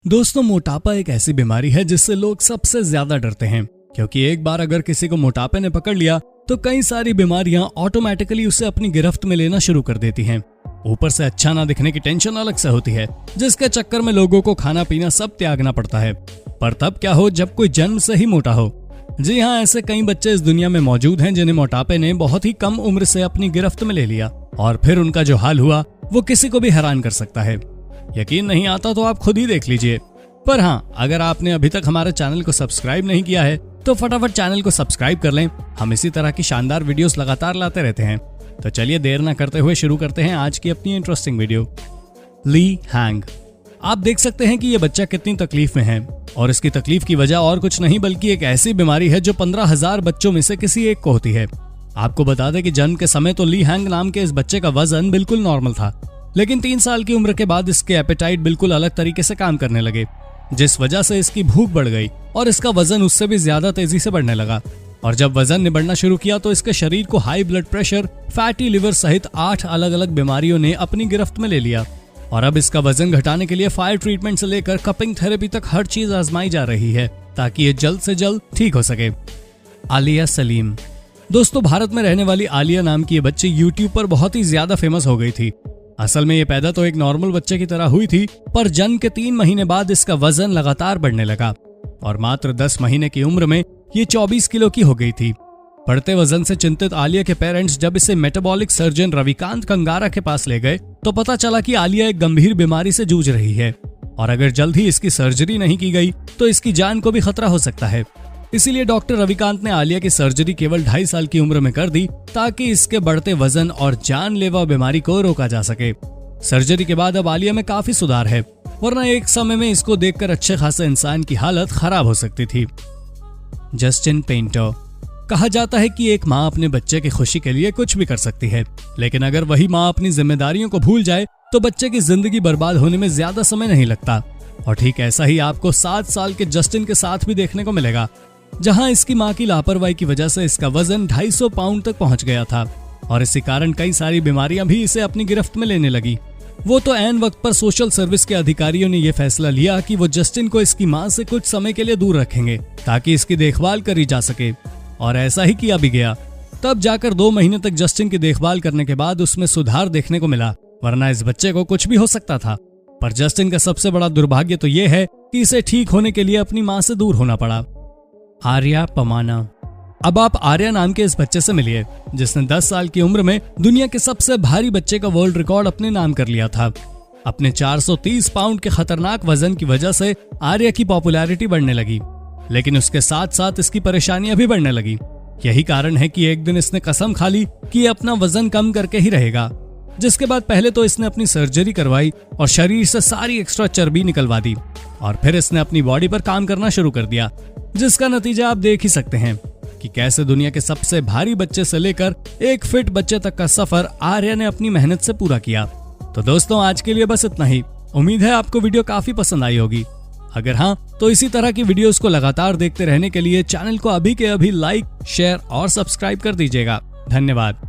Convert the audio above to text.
दोस्तों, मोटापा एक ऐसी बीमारी है जिससे लोग सबसे ज्यादा डरते हैं, क्योंकि एक बार अगर किसी को मोटापे ने पकड़ लिया तो कई सारी बीमारियां ऑटोमेटिकली उसे अपनी गिरफ्त में लेना शुरू कर देती हैं। ऊपर से अच्छा ना दिखने की टेंशन अलग से होती है, जिसके चक्कर में लोगों को खाना पीना सब त्यागना पड़ता है। पर तब क्या हो जब कोई जन्म से ही मोटा हो। जी हाँ, ऐसे कई बच्चे इस दुनिया में मौजूद हैं जिन्हें मोटापे ने बहुत ही कम उम्र से अपनी गिरफ्त में ले लिया, और फिर उनका जो हाल हुआ वो किसी को भी हैरान कर सकता है। यकीन नहीं आता तो आप खुद ही देख लीजिए। पर हाँ, अगर आपने अभी तक हमारे चैनल को सब्सक्राइब नहीं किया है तो फटाफट चैनल को सब्सक्राइब कर लें। हम इसी तरह की शानदार वीडियोस लगातार लाते रहते हैं। तो चलिए देर ना करते हुए शुरू करते हैं आज की अपनी इंटरेस्टिंग वीडियो। ली हैंग। आप देख सकते हैं कि ये बच्चा कितनी तकलीफ में है, और इसकी तकलीफ की वजह और कुछ नहीं बल्कि एक ऐसी बीमारी है जो 15,000 बच्चों में से किसी एक को होती है। आपको बता दें कि जन्म के समय तो ली हैंग नाम के इस बच्चे का वजन बिल्कुल नॉर्मल था, लेकिन 3 साल की उम्र के बाद इसके एपेटाइट बिल्कुल अलग तरीके से काम करने लगे, जिस वजह से इसकी भूख बढ़ गई और इसका वजन उससे भी ज्यादा तेजी से बढ़ने लगा। और जब वजन ने बढ़ना शुरू किया तो इसके शरीर को high blood pressure, fatty liver सहित 8 अलग अलग बीमारियों ने अपनी गिरफ्त में ले लिया। और अब इसका वजन घटाने के लिए फायर ट्रीटमेंट से लेकर कपिंग थेरेपी तक हर चीज आजमाई जा रही है ताकि ये जल्द से जल्द ठीक हो सके। आलिया सलीम। दोस्तों, भारत में रहने वाली आलिया नाम की ये बच्ची यूट्यूब पर बहुत ही ज्यादा फेमस हो गई थी। असल में ये पैदा तो एक नॉर्मल बच्चे की तरह हुई थी, पर जन्म के 3 महीने बाद इसका वजन लगातार बढ़ने लगा और मात्र 10 महीने की उम्र में ये 24 किलो की हो गई थी। बढ़ते वजन से चिंतित आलिया के पेरेंट्स जब इसे मेटाबॉलिक सर्जन रविकांत कंगारा के पास ले गए तो पता चला कि आलिया एक गंभीर बीमारी से जूझ रही है, और अगर जल्द ही इसकी सर्जरी नहीं की गई तो इसकी जान को भी खतरा हो सकता है। इसीलिए डॉक्टर रविकांत ने आलिया की सर्जरी केवल 2.5 साल की उम्र में कर दी ताकि इसके बढ़ते वजन और जानलेवा बीमारी को रोका जा सके। सर्जरी के बाद अब आलिया में काफी सुधार है, वरना एक समय में इसको देखकर अच्छे खासे इंसान की हालत खराब हो सकती थी। Justin painter. कहा जाता है कि एक माँ अपने बच्चे की खुशी के लिए कुछ भी कर सकती है, लेकिन अगर वही माँ अपनी जिम्मेदारियों को भूल जाए तो बच्चे की जिंदगी बर्बाद होने में ज्यादा समय नहीं लगता। और ठीक ऐसा ही आपको 7 साल के जस्टिन के साथ भी देखने को मिलेगा, जहां इसकी मां की लापरवाही की वजह से इसका वजन 250 पाउंड तक पहुंच गया था, और इसी कारण कई सारी बीमारियां भी इसे अपनी गिरफ्त में लेने लगी। वो तो ऐन वक्त पर सोशल सर्विस के अधिकारियों ने यह फैसला लिया कि वो जस्टिन को इसकी मां से कुछ समय के लिए दूर रखेंगे ताकि इसकी देखभाल करी जा सके, और ऐसा ही किया भी गया। तब जाकर 2 महीने तक जस्टिन की देखभाल करने के बाद उसमें सुधार देखने को मिला, वरना इस बच्चे को कुछ भी हो सकता था। पर जस्टिन का सबसे बड़ा दुर्भाग्य तो ये है कि इसे ठीक होने के लिए अपनी मां से दूर होना पड़ा। आर्या पमाना। अब आप आर्या नाम के इस बच्चे से मिलिए, जिसने 10 साल की उम्र में दुनिया के सबसे भारी बच्चे का वर्ल्ड रिकॉर्ड अपने नाम कर लिया था। अपने 430 पाउंड के खतरनाक वजन की वजह से आर्या की पॉपुलैरिटी बढ़ने लगी, लेकिन उसके साथ साथ इसकी परेशानियां भी बढ़ने लगी। यही कारण है कि एक दिन इसने कसम खा ली कि ये अपना वजन कम करके ही रहेगा, जिसके बाद पहले तो इसने अपनी सर्जरी करवाई और शरीर से सारी एक्स्ट्रा चर्बी निकलवा दी, और फिर इसने अपनी बॉडी पर काम करना शुरू कर दिया, जिसका नतीजा आप देख ही सकते हैं कि कैसे दुनिया के सबसे भारी बच्चे से लेकर एक फिट बच्चे तक का सफर आर्या ने अपनी मेहनत से पूरा किया। तो दोस्तों, आज के लिए बस इतना ही। उम्मीद है आपको वीडियो काफी पसंद आई होगी। अगर हाँ, तो इसी तरह की वीडियोस को लगातार देखते रहने के लिए चैनल को अभी के अभी लाइक, शेयर और सब्सक्राइब कर दीजिएगा। धन्यवाद।